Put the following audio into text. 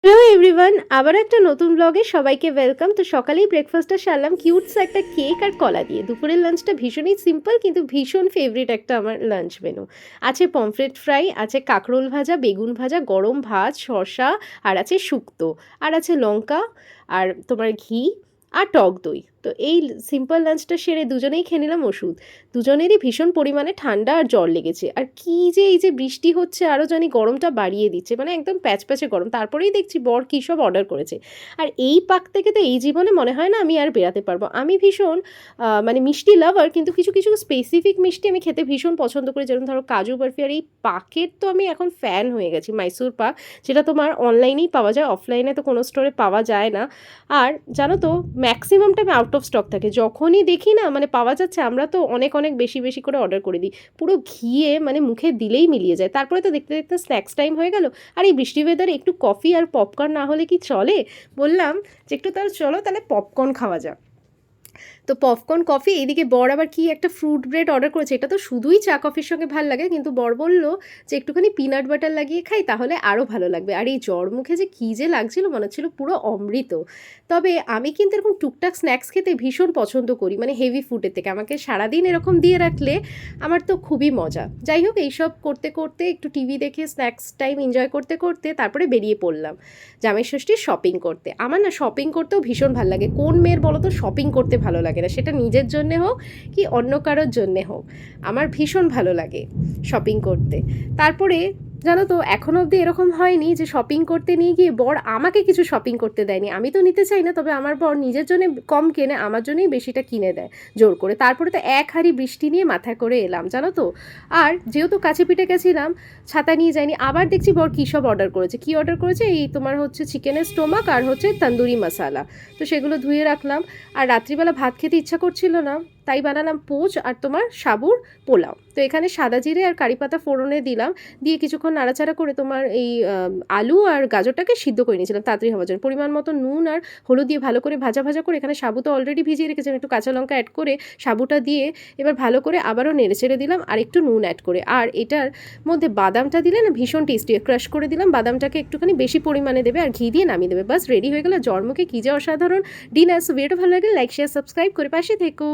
Hello everyone, আবার একটা নতুন ব্লগে সবাইকে ওয়েলকাম। তো সকালেই ব্রেকফাস্টটা সারলাম কিউটস একটা কেক আর কলা দিয়ে। দুপুরের লাঞ্চটা ভীষণই সিম্পল কিন্তু ভীষণ ফেভারিট একটা আমার লাঞ্চ মেনু। আছে পমফ্রেট ফ্রাই, আছে কাঁকরোল ভাজা, বেগুন ভাজা, গরম ভাত, শসা, আর আছে শুক্তো, আর আছে লঙ্কা, আর তোমার ঘি, আর টক দই। তো এই সিম্পল লাঞ্চটা সেরে দুজনেই খেয়ে নিলাম ওষুধ। দুজনেরই ভীষণ পরিমাণে ঠান্ডা আর জ্বর লেগেছে। আর কী যে এই যে বৃষ্টি হচ্ছে আরও জানি গরমটা বাড়িয়ে দিচ্ছে, মানে একদম প্যাচপ্যাচে গরম। তারপরেই দেখছি বর কী সব অর্ডার করেছে। আর এই পাক থেকে তো এই জীবনে মনে হয় না আমি আর বেরাতে পারবো। আমি ভীষণ মানে মিষ্টি লাভার, কিন্তু কিছু কিছু স্পেসিফিক মিষ্টি আমি খেতে ভীষণ পছন্দ করি, যেরকম ধরো কাজু বরফি। আর এই পাকের তো আমি এখন ফ্যান হয়ে গেছি, মাইসুর পাক, যেটা তোমার অনলাইনেই পাওয়া যায়, অফলাইনে তো কোনো স্টোরে পাওয়া যায় না। আর জানো তো maximum time out of stock থাকে, যখনই দেখি না মানে পাওয়া যাচ্ছে আমরা তো অনেক অনেক বেশি বেশি করে অর্ডার করে দিই, পুরো ঘিয়ে মানে মুখে দিলেই মিলিয়ে যায়। তারপরে তো দেখতে দেখতে স্ন্যাক্স টাইম হয়ে গেল। আর এই বৃষ্টি ওয়েদারে একটু কফি আর পপকর্ন না হলে কি চলে? বললাম যে একটু তাহলে চলো তাহলে পপকর্ন খাওয়া যাক। তো পপকর্ন কফি, এইদিকে বর আবার কি একটা ফ্রুট ব্রেড অর্ডার করেছে। এটা তো শুধুই চা কফির সঙ্গে ভালো লাগে, কিন্তু বর বলল যে একটুখানি পিনাট বাটার লাগিয়ে খাই তাহলে আরও ভালো লাগবে। আর এই জ্বর মুখে যে কী যে লাগছিল মনে হচ্ছিল পুরো অমৃত। তবে আমি কিন্তু এরকম টুকটাক স্ন্যাক্স খেতে ভীষণ পছন্দ করি, মানে হেভি ফুডের থেকে। আমাকে সারাদিন এরকম দিয়ে রাখলে আমার তো খুবই মজা। যাই হোক, এইসব করতে করতে একটু টিভি দেখে স্ন্যাক্স টাইম এনজয় করতে করতে তারপরে বেরিয়ে পড়লাম জামাই ষষ্ঠীর শপিং করতে। আমার না শপিং করতেও ভীষণ ভালো লাগে। কোন মেয়ের বলো তো শপিং করতে ভালো লাগে না? সেটা নিজের জন্যে হোক কি অন্য কারোর জন্যে হোক, আমার ভীষণ ভালো লাগে শপিং করতে। তারপরে জানো তো এখনও অবধি এরকম হয়নি যে শপিং করতে নিয়ে গিয়ে বর আমাকে কিছু শপিং করতে দেয়নি। আমি তো নিতে চাই না, তবে আমার বর নিজের জন্য কম কেনে, আমার জন্যই বেশিটা কিনে দেয় জোর করে। তারপরে তো এক হাঁড়ি বৃষ্টি নিয়ে মাথায় করে এলাম জানো তো। আর যেহেতু কাছে পিঠে গেছিলাম, ছাতা নিয়ে যাইনি। আবার দেখছি বর কী সব অর্ডার করেছে। কী অর্ডার করেছে? এই তোমার হচ্ছে চিকেনের স্টোমাক আর হচ্ছে তন্দুরি মশালা। তো সেগুলো ধুয়ে রাখলাম। আর রাত্রিবেলা ভাত খেতে ইচ্ছা করছিল না, তাই বানালাম পোচ আর তোমার সাবুর পোলাও। তো এখানে সাদা জিরে আর কারি পাতা ফোড়নে দিলাম, দিয়ে কিছুক্ষণ নাড়াচাড়া করে তোমার এই আলু আর গাজরটাকে সিদ্ধ করে নিয়েছিলাম তাড়াতাড়ি হওয়ার জন্য। পরিমাণ মতো নুন আর হলুদ দিয়ে ভালো করে ভাজা ভাজা করে, এখানে সাবু তো অলরেডি ভিজিয়ে রেখেছিলাম, একটু কাঁচা লঙ্কা অ্যাড করে সাবুটা দিয়ে এবার ভালো করে আবারও নেড়ে ছেড়ে দিলাম আর একটু নুন অ্যাড করে। আর এটার মধ্যে বাদামটা দিলে না ভীষণ টেস্টি, ক্রাশ করে দিলাম। বাদামটাকে একটুখানি বেশি পরিমাণে দেবে আর ঘি দিয়ে নামিয়ে দেবে। বাস রেডি হয়ে গেল জন্মকে কী যে অসাধারণ ডিনার। সো ভিডিওটা ভালো লাগে লাইক শেয়ার সাবস্ক্রাইব করে পাশে থেকো।